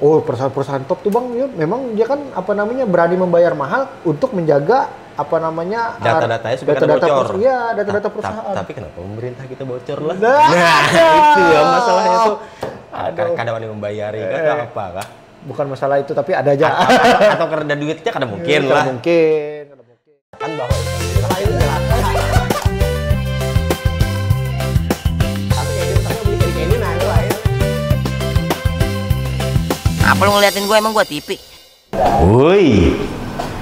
Oh, perusahaan-perusahaan top tuh Bang, ya, memang dia kan apa namanya berani membayar mahal untuk menjaga apa namanya data-datanya supaya data-data bocor. Iya, data-data perusahaan. Tapi kenapa pemerintah kita bocor lah? Nah, Itu ya masalahnya tuh. Aduh. Kadang ada yang membayari atau apa kah? Bukan masalah itu, tapi ada aja. Atau karena duitnya kadang mungkin Kada lah. mungkin. Kan bahwa itu jelas. Tapi ya dia beli kayak gini nah itu lain. Apa lu ngeliatin gue, emang gue TV? Woi,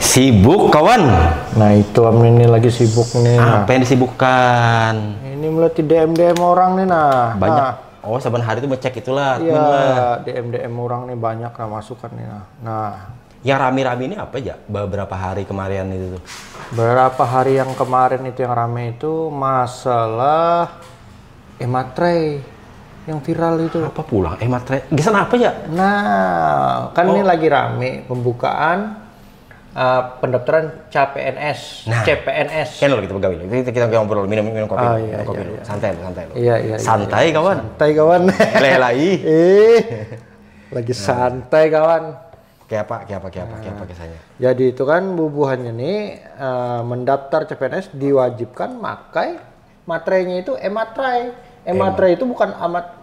sibuk kawan. Nah itu Am ini lagi sibuk nih. Apa yang disibukkan? Ini mulai di DM orang nih nah. Banyak. Nah, Oh, saban hari itu ngecek itulah. iya, DM orang nih banyak lah masukan nih. Nah, yang rame-rame ini apa ya? Beberapa hari kemarin itu tuh. beberapa hari yang kemarin itu yang rame itu masalah Ematre yang viral itu. Apa pulang? Matre. Gisan apa ya? Nah, kan ini lagi rame pembukaan pendaftaran CPNS, Nah. CPNS. Kan lo kita pegawai. Kita ngobrol minum kopi. Oh, iya, minum kopi iya, dulu. iya. Santai lo. Iya. Santai kawan. Santai kawan. Lelai. Lagi santai kawan. Kayak apa kisahnya? Jadi itu kan bubuhannya nih mendaftar CPNS diwajibkan makai materainya itu e-materai. E-materai itu bukan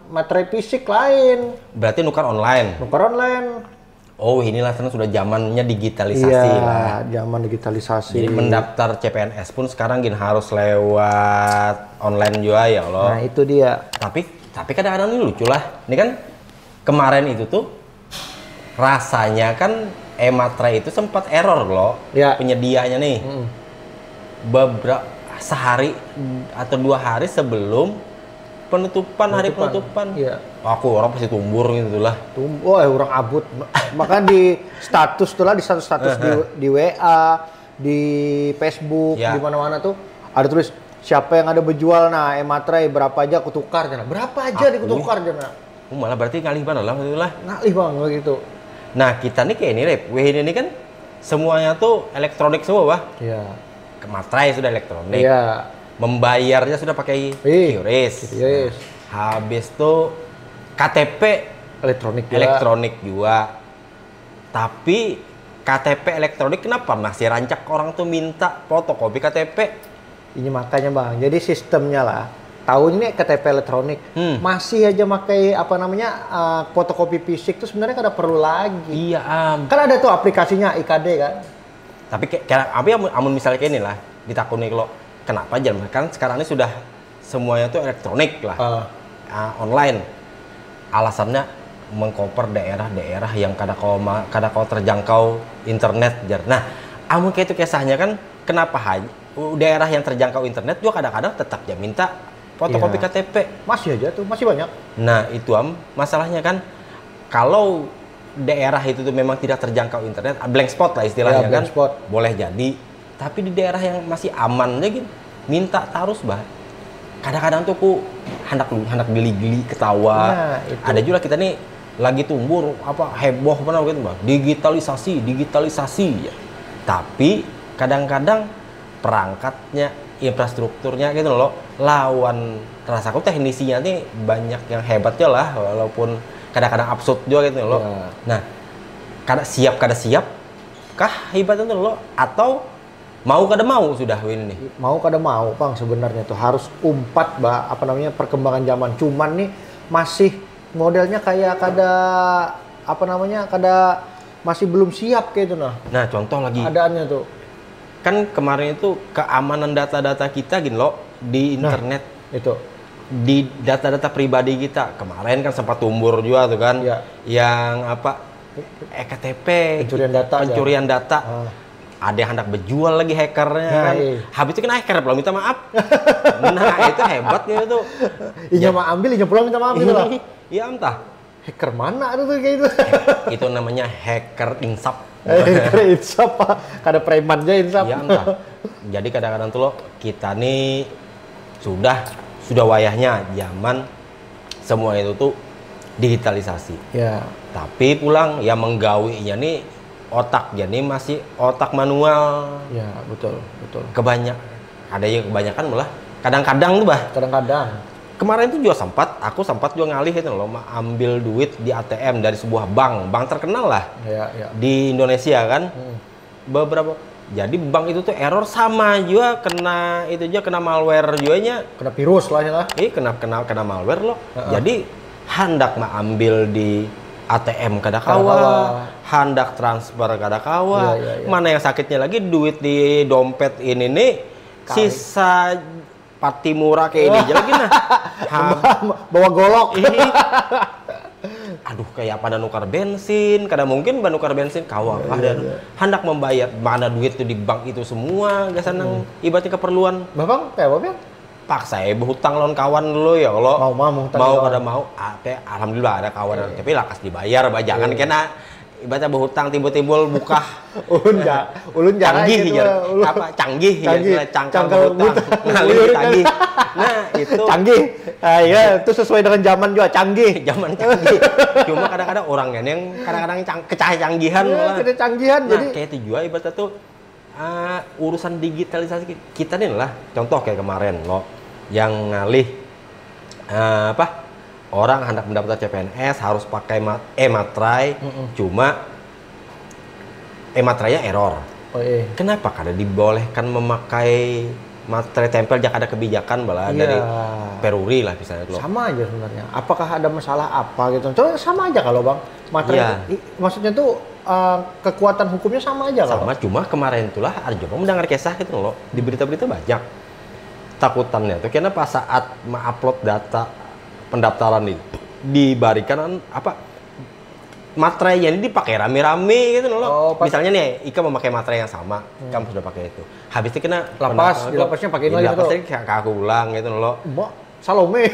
materai fisik lain, Berarti nukar online. nukar online. Oh, inilah sekarang sudah zamannya digitalisasi Iya, lah. zaman digitalisasi. Jadi mendaftar CPNS pun sekarang gini harus lewat online juga ya Allah. Nah, itu dia. Tapi kadang-kadang ini lucu lah. Ini kan kemarin itu tuh rasanya kan e-materai itu sempat error loh. Ya. Penyediaannya nih. Beberapa sehari atau 2 hari sebelum hari penutupan. Iya. Aku orang pasti tumbur gitu lah. Orang abut. Maka di status tuh lah, di status di WA, di Facebook, Ya. di mana-mana tuh ada tulis siapa yang ada berjual nah e-materai berapa aja aku tukar jana. Berapa aja dikutukar jana. Malah berarti ngalih banget lah itulah. Ngalih banget gitu. Nah, kita nih kayak ini, Rep. Ini kan semuanya tuh elektronik semua, Bah. Iya. Ke materai sudah elektronik. Iya. Membayarnya sudah pakai QRIS. Yes. Habis tuh KTP Elektronik juga. Tapi KTP elektronik kenapa masih rancak orang tuh minta fotokopi KTP? Ini makanya Bang. Jadi sistemnya lah. Tahun ini KTP elektronik masih aja pakai apa namanya fotokopi fisik tuh sebenarnya kada perlu lagi. Iya, Kan ada tuh aplikasinya IKD kan. Tapi kayak apa ya amun misalnya kayak ini lah ditakuni kalau kenapa aja kan sekarang ini sudah semuanya tuh elektronik lah. Online. Alasannya mengcover daerah-daerah yang kada kau terjangkau internet. Nah, amun kayak itu kisahnya kan kenapa daerah yang terjangkau internet juga kadang-kadang tetap ya minta fotokopi KTP. Masih aja tuh, masih banyak. Nah, itu masalahnya kan kalau daerah itu tuh memang tidak terjangkau internet, blank spot lah istilahnya kan. Blank spot. Boleh jadi. Tapi di daerah yang masih aman aja gitu, minta terus bah. Kadang-kadang tuh hendak geli-geli ketawa. Nah, itu. Ada juga kita nih lagi tumbur heboh benar gitu bah. Digitalisasi ya. Tapi kadang-kadang perangkatnya, infrastrukturnya gitu loh lawan rasaku teknisinya nih banyak yang hebatnya lah walaupun kadang-kadang absurd juga gitu loh. Ya. Nah, kada siap kah hebatnya tuh loh atau mau kada mau sudah ini nih. Mau kada mau Bang sebenarnya tuh harus umpat bah apa namanya perkembangan zaman. Cuman nih masih modelnya kayak kada masih belum siap kayak itu nah. Nah, contoh lagi. Keadaannya tuh. Kan kemarin itu keamanan data-data kita gini loh di internet. Itu. Di data-data pribadi kita. Kemarin kan sempat tumbur juga tuh kan. Ya. Yang ektp. Pencurian data. Ada yang hendak berjual lagi hackernya kan. Habis itu kan hacker belum minta maaf. Nah, itu hebatnya itu. Inya mau ambil, inya pulang minta maaf gitu lah. Iya entah. Hacker mana tuh kayak gitu. Itu namanya hacker insap. Hacker insap kada premannya insap. Iya entah. Jadi kadang-kadang tuh loh kita nih sudah wayahnya zaman semua itu tuh digitalisasi. Ya. Tapi pulang ya menggawinya nih otak jadi masih otak manual. Ya, betul. Ada yang kebanyakan malah kadang-kadang tuh bah. Kadang-kadang kemarin itu juga aku sempat juga ngalih itu loh, ambil duit di ATM dari sebuah bank terkenal lah di Indonesia kan. Jadi bank itu tuh error sama juga kena malware juga kena virus lah ya. Kena malware loh. Jadi hendak ambil di ATM kada kawa, hendak transfer kada kawa. Mana yang sakitnya lagi duit di dompet ini nih sisa pati murah kayak ini aja lagi nah. Bawa golok. Aduh, kayak pada nukar bensin, kadang mungkin nukar bensin kawa hendak membayar mana duit itu di bank itu semua gasan yang ibaratnya keperluan. Bang, kayak apa, Bang? Paksa berhutang lawan kawan dulu ya kalau mau kada mau alhamdulillah ada kawan tapi lakas dibayar jangan kena ibaratnya berhutang timbul-timbul buka ulun canggih canggih cangkal berhutang canggih nah itu canggih itu sesuai dengan zaman juga canggih cuma kadang-kadang orangnya yang kadang-kadang kecanggihan jadi kayak itu juga ibaratnya tuh urusan digitalisasi kita nih lah contoh kayak kemarin loh yang ngalih orang hendak mendaftar CPNS harus pakai e-materai cuma e-materainya error. Kenapa? Karena dibolehkan memakai materai tempel jika ada kebijakan dari Peruri lah misalnya loh. Sama aja sebenarnya. Apakah ada masalah apa gitu? Sama aja kalau Bang. Materai maksudnya tuh kekuatan hukumnya sama aja sama cuma kemarin itulah ada juga mendengar kisah gitu loh di berita-berita banyak takutannya tuh karena pas saat upload data pendaftaran nih dibarikan materainya ini dipakai rame-rame gitu loh. Misalnya nih Ika memakai materai yang sama kamu sudah pakai itu habis itu kena lapasnya pakai ini lagi kayak aku ulang gitu loh Salome.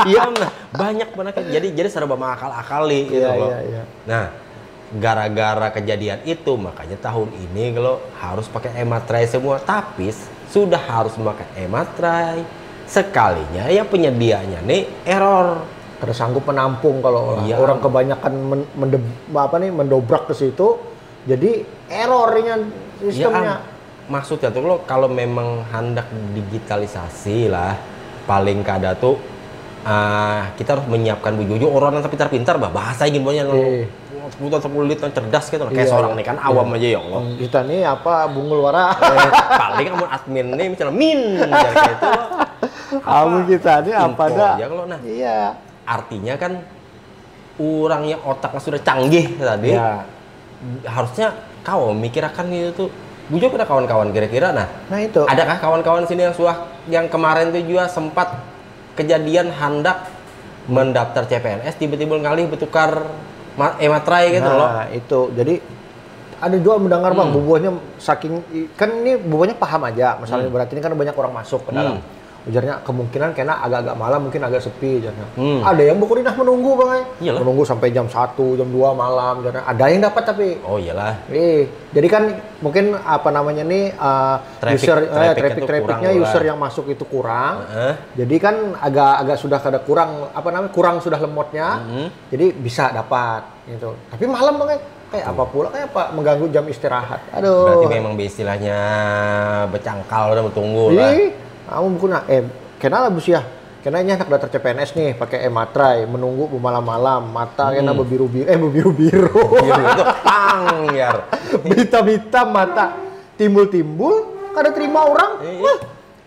Iya banyak jadi serba mengakal-akali gitu loh. Nah gara-gara kejadian itu makanya tahun ini kalau harus pakai e-materai semua tapi sudah harus memakai e-materai sekalinya ya penyediaannya nih error karena sanggup menampung kalau orang kebanyakan mendobrak ke situ jadi errornya sistemnya maksudnya tuh kalau memang hendak digitalisasi lah paling kada tuh kita harus menyiapkan bujujur orang yang pintar-pintar bahasa ingin banyak butuh 10 liter cerdas gitu kayak seorang nih kan awam aja ya Allah. Kita nih bungul wara. Paling kamu admin nih misalnya kayak itu. Kamu kita nih apa dah? Ya kalau artinya kan orangnya otaknya sudah canggih tadi. Harusnya kau mikirkan itu tuh. Bujur ada kawan-kawan kira-kira nah itu. Adakah kawan-kawan sini yang kemarin tuh juga sempat kejadian hendak mendaftar CPNS tiba-tiba ngalih bertukar e-materai gitu loh. Nah, itu. Jadi ada juga mendengar Bang, bubuhnya saking kan ini bubuhnya paham aja. Masalahnya berarti ini kan banyak orang masuk ke dalam. Ujarnya kemungkinan kena agak-agak malam mungkin agak sepi ujarnya. Ada yang bukurinah menunggu Bang. Menunggu sampai jam 1, jam 2 malam ujarnya. Ada yang dapat tapi. Oh iyalah. Jadi kan mungkin trafficnya user yang masuk itu kurang. Jadi kan agak sudah kada kurang kurang sudah lemotnya. Jadi bisa dapat gitu. Tapi malam Bang kayak apa pula mengganggu jam istirahat. Aduh. Berarti memang istilahnya bercangkal udah bertunggu lah. Kamu bukan kenal bus ya. Kenanya anak daftar CPNS nih pakai e-materai menunggu malam-malam mata kena bebiru-biru. Itu pangyar. Hitam-hitam mata timbul-timbul kada terima orang.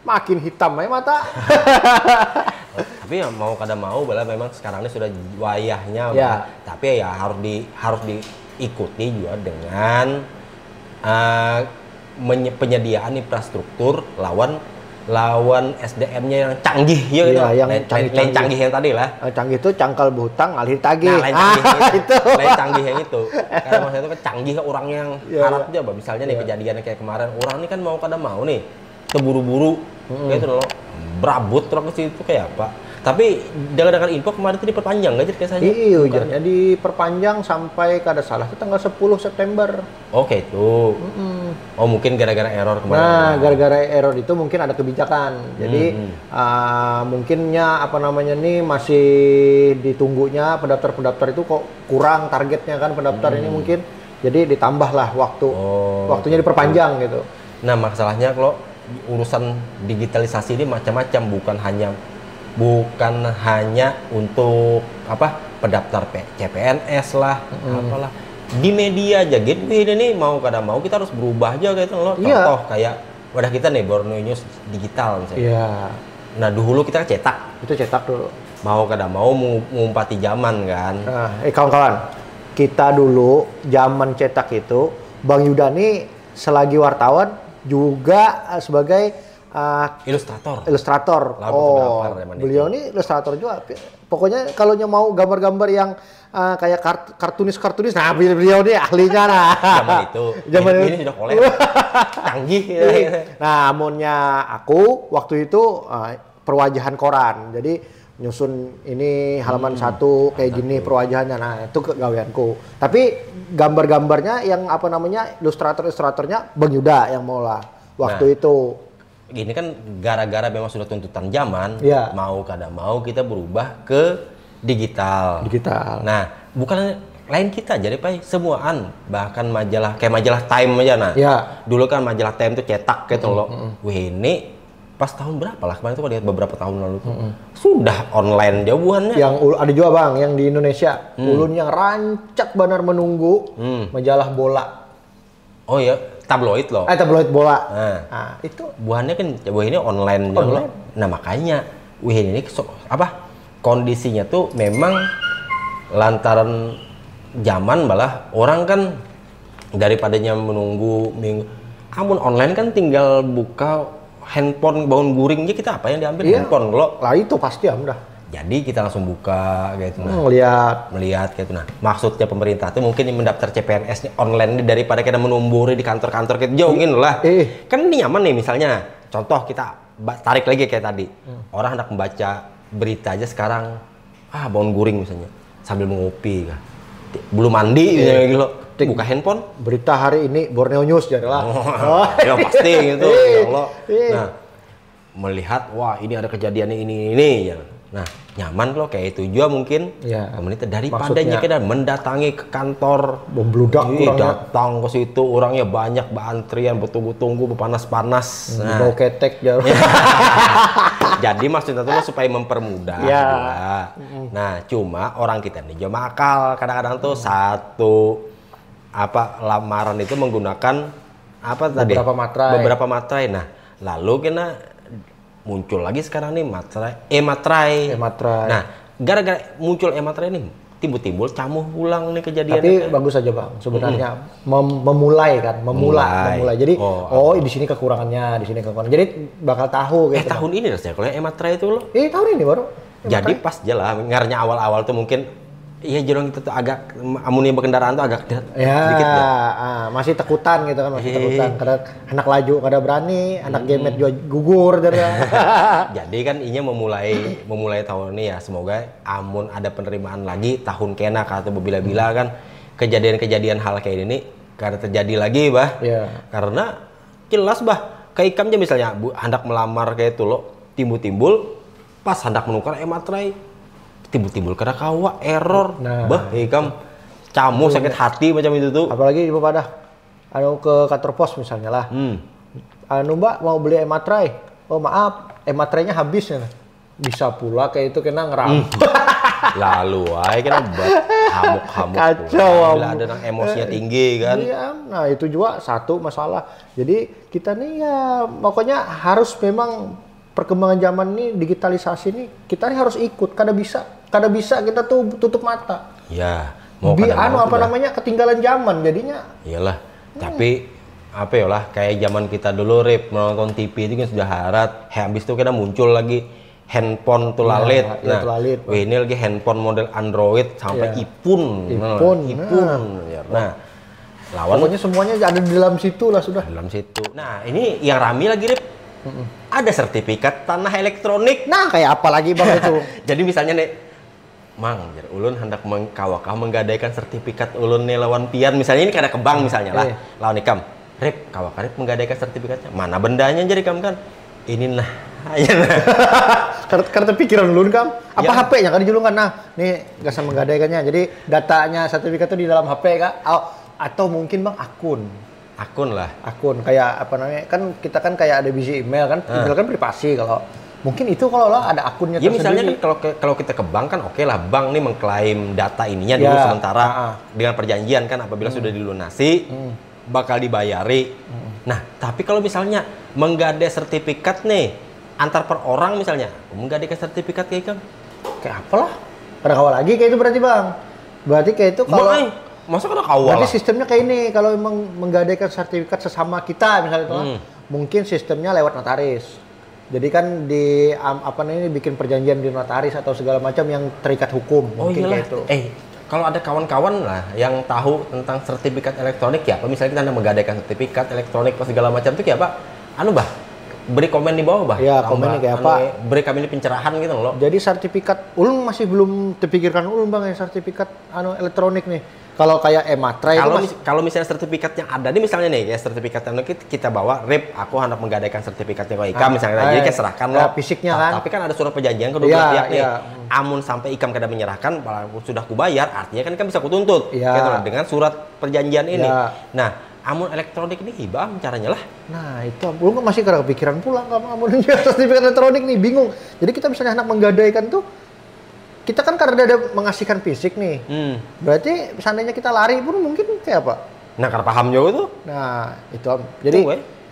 Makin hitam aja mata. Tapi ya mau kada mau memang sekarang ini sudah wayahnya. Tapi ya harus diikuti juga dengan penyediaan infrastruktur lawan SDM-nya yang canggih yang canggih yang tadi lah. Canggih itu cangkal berhutang ngalir tagih. Nah, lain canggih yang itu. Karena maksudnya itu kan canggih orang yang harap aja, misalnya nih kejadiannya kayak kemarin orang ini kan mau kada mau nih terburu-buru gitu loh. Berabut terus ke situ kayak apa. Tapi dengan info kemarin itu diperpanjang nggak jadi biasanya? Iya, ujarnya diperpanjang sampai kada salah itu tanggal 10 September. Oke itu. Oh mungkin gara-gara error kemarin. Nah, gara-gara error itu mungkin ada kebijakan. Jadi mungkinnya masih ditunggunya pendaftar itu kok kurang targetnya kan pendaftar ini mungkin. Jadi ditambahlah waktunya diperpanjang gitu. Nah, masalahnya kalau urusan digitalisasi ini macam-macam bukan hanya bukan hanya untuk apa pendaftar CPNS lah, apalah di media aja gitu. Ini nih mau kada mau kita harus berubah aja gitu loh. Contoh kayak wadah kita nih Borneo News digital misalnya. Iya. Nah dulu kita cetak. Itu cetak dulu. Mau kada mau mengumpati zaman kan. Nah, kawan-kawan, kita dulu zaman cetak itu, Bang Yuda nih selagi wartawan juga sebagai ilustrator. Beliau ini ilustrator juga. Pokoknya kalau mau gambar-gambar yang kayak kartunis, nah beliau ini ahlinya nah. Zaman itu ini sudah kolek. Canggih. Nah, amunnya aku waktu itu perwajahan koran. Jadi nyusun ini halaman satu kayak gini perwajahannya. Nah, itu kegaweanku. Tapi gambar-gambarnya yang ilustratornya Bang Yuda yang mola waktu itu. Gini kan gara-gara memang sudah tuntutan zaman, mau kada mau kita berubah ke digital. Nah, bukan lain kita jadi Pak, semuaan bahkan majalah kayak majalah Time aja nah. Dulu kan majalah Time itu cetak gitu loh. Wih, ini pas tahun berapa lah kemarin tuh lihat beberapa tahun lalu tuh. Sudah online jawabannya. Yang ada juga Bang yang di Indonesia, ulun yang rancak benar menunggu majalah bola. Oh iya, tabloid loh. Tabloid bola. Nah, itu buahnya kan ini online. Nah, makanya ini kondisinya tuh memang lantaran zaman malah orang kan daripadanya menunggu minggu. Amun online kan tinggal buka handphone bangun guring aja kita apa yang diambil handphone lo. Lah itu pasti dah. Jadi kita langsung buka gitu melihat gitu. Nah, maksudnya pemerintah tuh mungkin mendaftar CPNS online daripada kita menumburi di kantor-kantor kita jauhin lah. Kan ini nyaman nih misalnya. Contoh kita tarik lagi kayak tadi. Orang hendak membaca berita aja sekarang bangun guring misalnya sambil mengopi kan. Belum mandi gitu. Buka handphone. Berita hari ini Borneo News jadilah. Ya pasti gitu. Nah, melihat wah ini ada kejadian ini ya. Nah, nyaman loh kayak itu juga mungkin pemerintah daripadanya kita mendatangi ke kantor membludak datang ke situ orangnya banyak antrian bertunggu-tunggu berpanas-panas bau ketek jauh. Jadi maksudnya tuh supaya mempermudah juga. Nah, cuma orang kita nih juga makal kadang-kadang tuh satu lamaran itu menggunakan beberapa materai. Nah, lalu kena muncul lagi sekarang nih materai. Nah, gara-gara muncul materai nih timbul camuh ulang nih kejadian. Tapi bagus aja Bang, sebenarnya memulai. Jadi di sini kekurangannya, di sini kekurangan. Jadi bakal tahu gitu. Tahun ini rasanya kalau materai itu loh. Tahun ini baru. Jadi pas aja lah ngarnya awal-awal tuh mungkin jorong kita tuh agak amunnya berkendaraan tuh agak dikit ya. Masih tekutan gitu kan, Kadang anak laju kada berani, anak gemet juga gugur Jadi kan inya memulai tahun ini ya, semoga amun ada penerimaan lagi tahun kena atau bila-bila kan kejadian-kejadian hal kayak ini kada terjadi lagi karena jelas kayak ikamnya misalnya hendak melamar kayak itu loh, timbul pas hendak menukar materai timbul kada kawa error. Ikam camu sakit hati macam itu tuh. Apalagi ibu pada ke kantor pos misalnya lah. Mbak mau beli materai. Oh maaf, materainya habis ya. Bisa pula kayak itu kena ngeram. Lalu kena hamuk-hamuk. Kacau. Bila ada emosinya tinggi kan. Nah itu juga satu masalah. Jadi kita nih pokoknya harus memang perkembangan zaman ini, digitalisasi ini kita nih harus ikut. Kada bisa kita tuh tutup mata. Ya, ketinggalan zaman jadinya. Iyalah. Tapi kayak zaman kita dulu menonton TV itu kan sudah harat. Habis itu kita muncul lagi handphone tuh lalit. Ini lagi handphone model Android sampai iPhone. Nah, pokoknya semuanya ada di dalam situ lah sudah. Dalam situ. Nah, ini yang rame lagi ada sertifikat tanah elektronik. Nah, kayak apa lagi Bang itu? Jadi misalnya nih, Mang, ulun hendak menggadaikan sertifikat ulun nih lawan pian. Misalnya ini kada ke bank misalnya lah. Lawan ikam, kawak menggadaikan sertifikatnya. Mana bendanya jadi kam kan? Ini nah. Karena pikiran ulun kam, apa HP-nya kan dijulungkan. Nah, nih gasan menggadaikannya. Jadi datanya sertifikat itu di dalam HP kah? Atau mungkin Bang akun kayak kan kita kan kayak ada biji email kan, email kan privasi. Kalau Mungkin itu kalau lah ada akunnya ya misalnya tersendiri. kan kalau kita ke bank kan oke lah, bank nih mengklaim data ininya dulu sementara dengan perjanjian kan apabila sudah dilunasi bakal dibayari. Nah, tapi kalau misalnya menggadai sertifikat nih antar per orang misalnya, menggadaikan sertifikat kayak kan kayak apalah? Ada kawal lagi kayak itu berarti Bang. Berarti kayak itu kalau masa ada kawal. Berarti sistemnya kayak ini, kalau memang menggadaikan sertifikat sesama kita misalnya itu mungkin sistemnya lewat notaris. Jadi kan di bikin perjanjian di notaris atau segala macam yang terikat hukum. Mungkin kayak itu. Kalau ada kawan-kawan lah yang tahu tentang sertifikat elektronik ya, misalnya kita menggadaikan sertifikat elektronik pas segala macam itu kayak apa? Beri komen di bawah, Bah. Ya, komennya kayak apa? Beri kami ini pencerahan gitu loh. Jadi sertifikat ulun masih belum terpikirkan ulun Bang ya sertifikat elektronik nih. Kalau kayak Ematra kalau misalnya sertifikat yang ada nih misalnya nih ya sertifikat yang kita bawa rip aku hendak menggadaikan sertifikatnya ke IKAM misalnya jadi kita serahkan loh fisiknya kan. Tapi kan ada surat perjanjian kedua belah pihak nih. Amun sampai IKAM kada menyerahkan sudah kubayar artinya kan bisa kutuntut gitu loh, dengan surat perjanjian ini. Nah, amun elektronik ini gimana caranya lah? Nah, itu belum masih kada kepikiran pula amun sertifikat elektronik nih bingung. Jadi kita misalnya hendak menggadaikan tuh kita kan karena ada mengasihkan fisik nih, berarti seandainya kita lari pun mungkin kayak apa? Nah, karena paham juga tuh. Nah, itu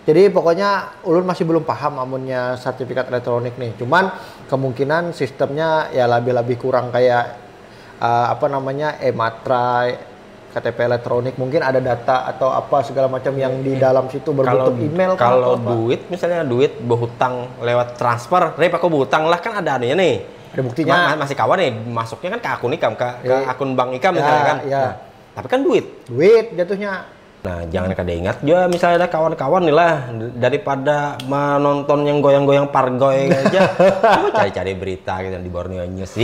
jadi pokoknya ulun masih belum paham amunnya sertifikat elektronik nih. Cuman kemungkinan sistemnya ya lebih kurang kayak Ematra, KTP elektronik, mungkin ada data atau apa segala macam yang di dalam situ berbentuk email. Kalau duit, misalnya duit berhutang lewat transfer, rep aku berhutang lah kan ada anunya nih. Ada buktinya. Masih kawan nih, masuknya kan ke akun IKAM, ke akun bank IKAM misalnya kan. Nah, tapi kan duit jatuhnya. Nah, jangan kada ingat juga misalnya ada kawan-kawan nih lah daripada menonton yang goyang-goyang pargoy aja. Coba cari-cari berita gitu di Borneo News.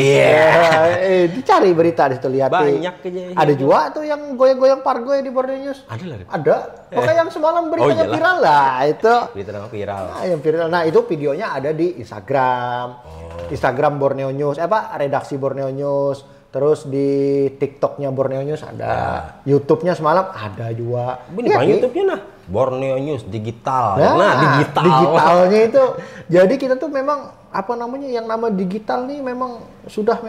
Dicari berita di situ lihat. Banyak aja. Ada juga tuh yang goyang-goyang pargoy di Borneo News. Ada lah. Ada. Makanya yang semalam beritanya viral lah itu. Beritanya viral. Nah, yang viral. Nah, itu videonya ada di Instagram. Instagram Borneo News, redaksi Borneo News. Terus di TikToknya Borneo News ada, YouTube-nya semalam ada juga. Ini YouTube-nya nah, Borneo News digital. Nah, digitalnya itu. Jadi kita tuh memang yang nama digital nih memang sudah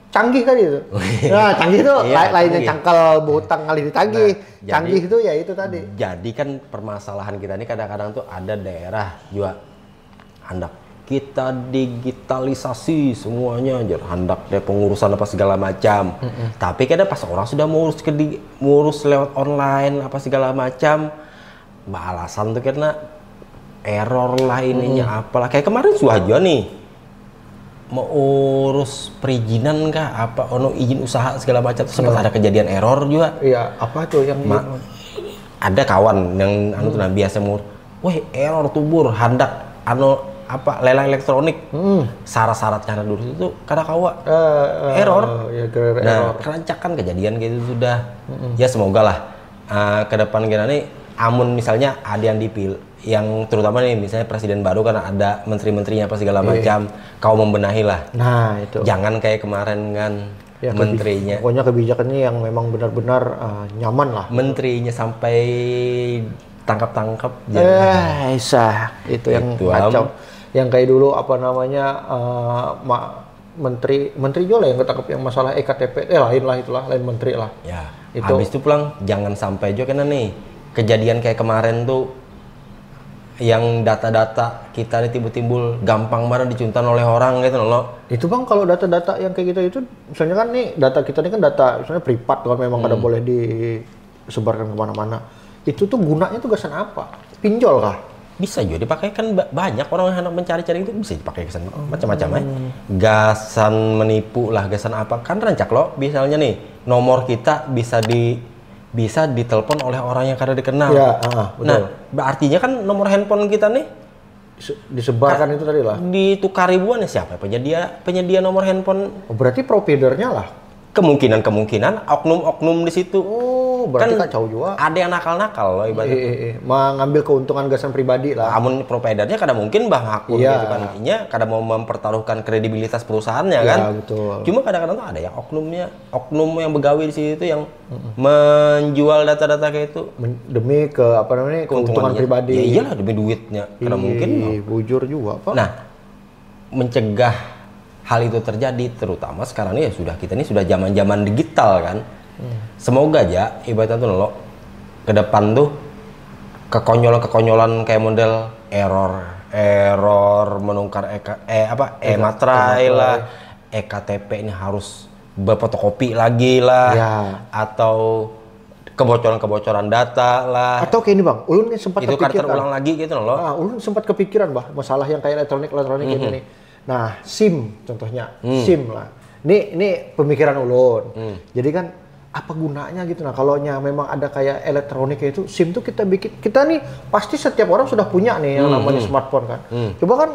canggih kali itu. Nah, canggih itu lainnya cangkal berhutang kali ditagih. Canggih itu ya itu tadi. Jadi kan permasalahan kita ini kadang-kadang tuh ada daerah juga hendak kita digitalisasi semuanya aja, hendak deh pengurusan apa segala macam. Tapi kadang pas orang sudah ngurus lewat online apa segala macam, alasan tuh karena error lah ininya apalah. Kayak kemarin Suhajo nih mau urus perizinan kah apa izin usaha segala macam terus sempat ada kejadian error juga. Iya, apa tuh yang ada kawan yang biasa mau, error tubur hendak lelang elektronik, syarat-syaratnya dulu itu kada kawa error. Kerancakan kejadian gitu sudah. Ya semoga lah ke depan kita nih, amun misalnya ada yang dipilih, yang terutama nih misalnya presiden baru kan ada menteri-menterinya apa segala macam, kau membenahi lah. Nah itu. Jangan kayak kemarin kan. Ya, menterinya. Pokoknya kebijakannya yang memang benar-benar nyaman lah. Menterinya sampai tangkap-tangkap. Itu yang kacau. Yang kayak dulu menteri juga lah yang ketangkep yang masalah EKTP lain menteri lah ya itu. Habis itu pulang jangan sampai juga kena nih kejadian kayak kemarin tuh yang data-data kita nih timbul gampang banget dicuntan oleh orang gitu loh. Itu Bang, kalau data-data yang kayak gitu itu misalnya kan nih data kita ini kan data misalnya privat kan memang kada boleh disebarkan kemana-mana. Itu tuh gunanya tuh gasan apa? Pinjol kah? Bisa juga dipakai kan banyak orang yang hendak mencari-cari itu bisa dipakai gasan macam-macam gasan menipu lah, gasan apa kan rancak loh misalnya nih nomor kita bisa ditelepon oleh orang yang kada dikenal. Ya, betul. Nah, artinya kan nomor handphone kita nih disebarkan itu tadi lah. Ditukar ribuan ya siapa penyedia nomor handphone? Berarti providernya lah. Kemungkinan oknum-oknum di situ. Berarti kacau juga. Ada yang nakal-nakal loh ibaratnya. Mengambil keuntungan gasan pribadi lah. Amun providernya kada mungkin akun gitu kan. Intinya kada mau mempertaruhkan kredibilitas perusahaannya kan. Betul. Cuma kadang-kadang tuh ada yang oknum yang begawi di situ yang menjual data-data kayak itu demi keuntungan pribadi. Ya iyalah demi duitnya. Kada mungkin. Bujur juga, Pak. Nah, mencegah hal itu terjadi, terutama sekarang ini ya kita sudah zaman digital kan. Semoga aja ibaratnya tuh lo ke depan tuh kekonyolan kayak model error menukar materai lah, ektp ini harus berfotokopi lagi lah, ya. Atau kebocoran data lah. Atau kayak ini bang, ulun sempat itu kepikiran. Itu terulang lagi gitu loh. Ulun sempat kepikiran bah, masalah yang kayak elektronik ini nih. Nah, SIM contohnya, SIM lah. Ini pemikiran ulun. Jadi kan apa gunanya gitu, nah kalau memang ada kayak elektronik itu SIM tuh kita nih pasti setiap orang sudah punya nih yang namanya smartphone kan. Coba kan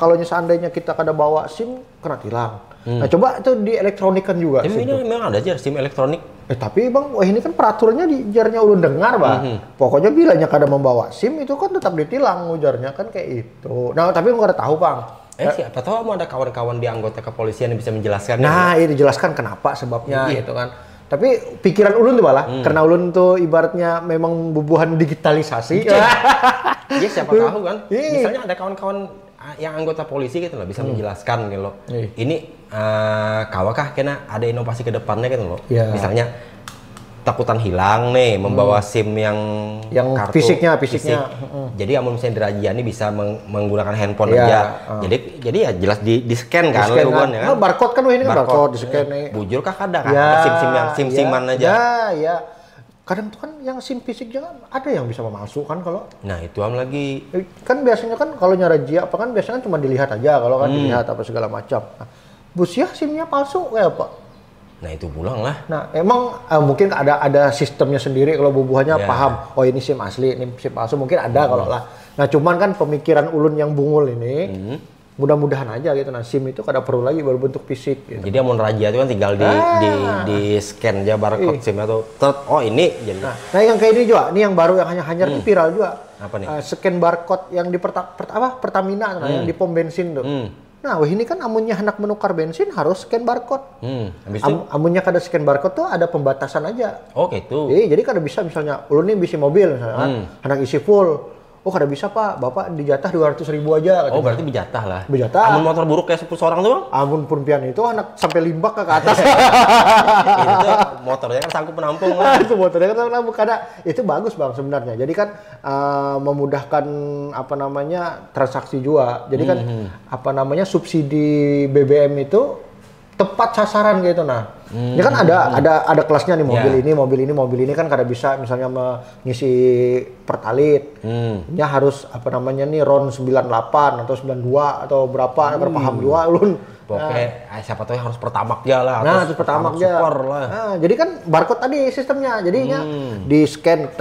kalau seandainya kita kada bawa SIM kena tilang. Nah coba itu di elektronikan juga. Ini memang ada aja SIM elektronik. Tapi bang, ini kan peraturannya di jarnya ulun dengar bang. Pokoknya bilanya kada membawa SIM itu kan tetap ditilang ujarnya kan kayak itu. Nah tapi nggak ada tahu bang. Siapa tahu ada kawan-kawan di anggota kepolisian yang bisa menjelaskan. Nah ini dijelaskan kenapa sebabnya gitu kan. Tapi pikiran ulun tuh malah, karena ulun tuh ibaratnya memang bubuhan digitalisasi. Ya siapa tahu kan. Misalnya ada kawan-kawan yang anggota polisi gitu loh, bisa menjelaskan gitu loh. Ini kawakah kena ada inovasi ke depannya gitu loh. Misalnya takutan hilang nih, membawa SIM yang kartu fisiknya. Jadi amun misalnya dirajia bisa menggunakan handphone aja. Jadi ya jelas di scan kan lebuan ya kan. Barcode kan ini kan barcode di scan nih. Bujur kah ada kan? Ada SIM-SIM yang SIM-SIMan aja. Ya. Kadang tuh kan yang SIM fisik jangan ada yang bisa memalsukan kalau. Nah, itu lagi. Kan biasanya kan kalau nyarajia apa kan biasanya cuma dilihat aja kalau kan dilihat apa segala macam. Nah, bus ya SIM-nya palsu kayak apa? Nah itu pulang lah. Nah emang mungkin ada sistemnya sendiri kalau bubuhannya paham. Oh ini SIM asli, ini SIM palsu mungkin ada kalau lah. Nah cuman kan pemikiran ulun yang bungul ini mudah-mudahan aja gitu. Nah SIM itu kada perlu lagi berbentuk fisik. Gitu. Jadi amun raja itu kan tinggal di scan aja barcode SIM atau oh ini jadi. Nah yang kayak ini juga, ini yang baru yang hanya ini viral juga. Apa nih? Scan barcode yang di Pertamina yang di pom bensin tuh. Nah, ini kan amunnya hendak menukar bensin harus scan barcode. Habis itu? Amunnya kada scan barcode tuh ada pembatasan aja. Oh, gitu. Jadi kada bisa misalnya, ulun nih bisi mobil misalnya, hendak isi full. Oh, kada bisa Pak, Bapak dijatah 200.000 aja. Oh, berarti bijatah lah. Bijatah. Amun motor buruk kayak 10 orang tuh, Bang? Amun pun pian itu anak sampai limbak ke atas. Itu motornya kan sanggup menampung lah. Itu motornya kan menampung, kada. Itu bagus Bang sebenarnya. Jadi kan memudahkan transaksi juga. Jadi kan subsidi BBM itu tepat sasaran gitu Ya kan ada kelasnya nih mobil ini kan kada bisa misalnya mengisi pertalit. Ya harus RON 98 atau 92 atau berapa paham juga ulun. Pokoknya siapa tahu harus pertamak aja lah. Nah, terus pertamak aja. Nah, jadi kan barcode tadi sistemnya. Jadinya di scan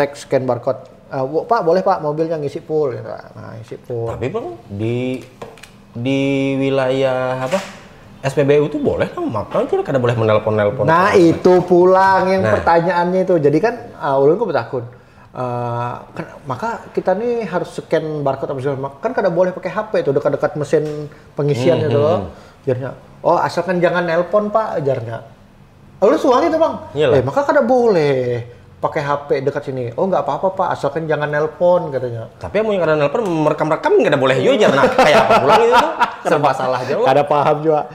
barcode. Pak, boleh Pak mobilnya ngisi full gitu. Nah, isi full. Tapi Bang di wilayah SPBU itu boleh kan, makanya kada boleh menelpon. Nah itu pulang yang pertanyaannya itu. Jadi kan ulun kok bertakun. Maka kita nih harus scan barcode apa segala macam. Kan kada boleh pakai HP itu dekat-dekat mesin pengisian itu loh. Jarnya. Oh asalkan jangan nelpon Pak, jarnya. Lu suang itu Bang. Maka kada boleh pakai HP dekat sini. Oh nggak apa-apa Pak, asalkan jangan nelpon katanya. Tapi yang kada nelpon merekam nggak ada boleh juga jarna. Kayak apa pulang itu tuh? Serba salah aja. Kada paham juga.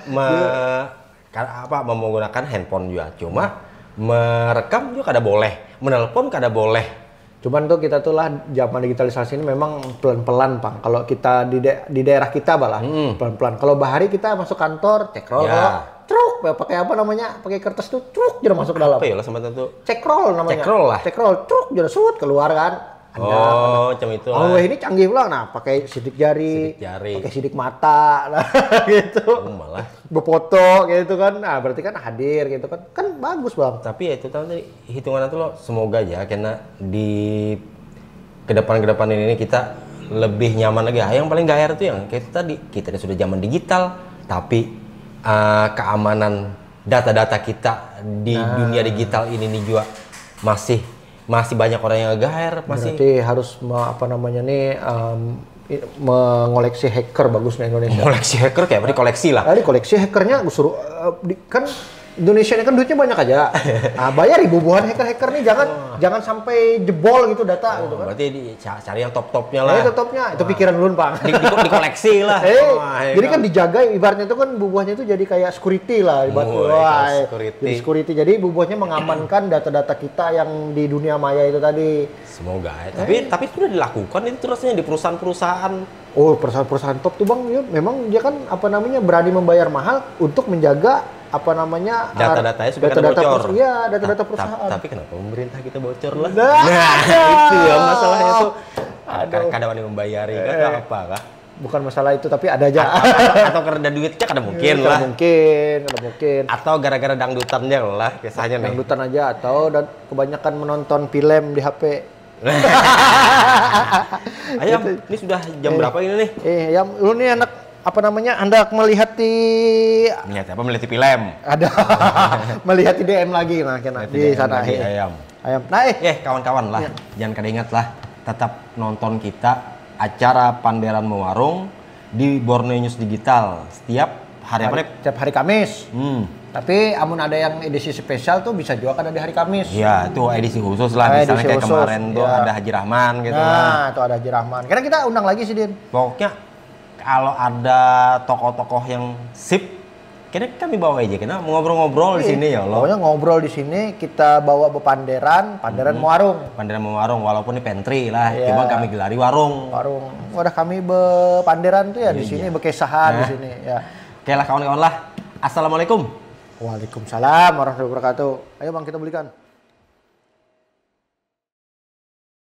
Menggunakan handphone juga. Cuma merekam juga kada boleh, menelpon kada boleh. Cuman tuh kita tuh lah zaman digitalisasi ini memang pelan-pelan Bang. Kalau kita di daerah kita pelan-pelan. Kalau bahari kita masuk kantor cek roll. Truk, pakai apa namanya? Pakai kertas tuh, truk jadi masuk dalam. Apa ya lah sama tentu? Cekrol namanya. Cekrol, truk jadi sud keluar kan. Macam itu lah. Oh, ini canggih pula. Nah, pakai sidik jari. Pakai sidik mata lah gitu. Malah berfoto gitu kan. Nah, berarti kan hadir gitu kan. Kan bagus, Bang. Tapi ya itu tadi hitungannya tuh lo semoga aja karena di kedepan ini kita lebih nyaman lagi. Yang paling gair tuh yang kayak itu tadi. Kita sudah zaman digital, tapi keamanan data-data kita di dunia digital ini nih juga masih banyak orang yang gair. Berarti harus mengoleksi hacker bagusnya Indonesia. Mengoleksi hacker kayak apa? Dikoleksi lah. Dikoleksi hackernya suruh kan Indonesia ini kan duitnya banyak aja. Nah, bayar bubuhan hacker-hacker nih jangan sampai jebol gitu data gitu kan. Berarti cari yang top-topnya lah. Itu topnya, itu pikiran dulu, Pak. Dikoleksi lah. Jadi kan dijaga, ibaratnya itu kan bubuhnya itu jadi kayak security lah, security. Security. Jadi bubuhnya mengamankan data-data kita yang di dunia maya itu tadi. Semoga ya. Tapi itu udah dilakukan itu rasanya di perusahaan-perusahaan. Oh, perusahaan-perusahaan top tuh Bang, ya, memang dia kan berani membayar mahal untuk menjaga data-datanya supaya data bocor. Iya, data-data perusahaan. Tapi kenapa pemerintah kita bocor lah? Nah, itu ya masalahnya tuh. Kadang ada membayari kan apa kah? Bukan masalah itu, tapi ada aja. Atau karena duitnya kadang mungkin lah. Mungkin. Atau gara-gara dangdutannya lah biasanya nih. Dangdutan aja atau kebanyakan menonton film di HP. Ayam, ini sudah jam berapa ini nih? Ya, lu nih hendak melihat melihat film. Ada melihat di DM lagi di sana ayam. Nah, kawan-kawan lah. Jangan kada ingat lah, tetap nonton kita acara Panderan Mewarung di Borneo News Digital setiap hari Kamis. Tapi amun ada yang edisi spesial tuh bisa juga kan ada di hari Kamis. Iya, itu edisi khusus lah. Misalnya kayak kemarin tuh ada Haji Rahman gitu lah. Nah, tuh ada Haji Rahman. Karena kita undang lagi sih, Din. Pokoknya kalau ada tokoh-tokoh yang sip, kayaknya kami bawa aja, kita mau ngobrol-ngobrol di sini ya Allah. Pokoknya ngobrol di sini, kita bawa Panderan Mewarung. Panderan Mewarung, walaupun ini pantry lah, cuma kami gelari warung. Wadah kami Panderan tuh ya di sini, bekesahan di sini ya. Oke lah kawan-kawan lah. Assalamualaikum. Waalaikumsalam warahmatullahi wabarakatuh. Ayo Bang, kita belikan.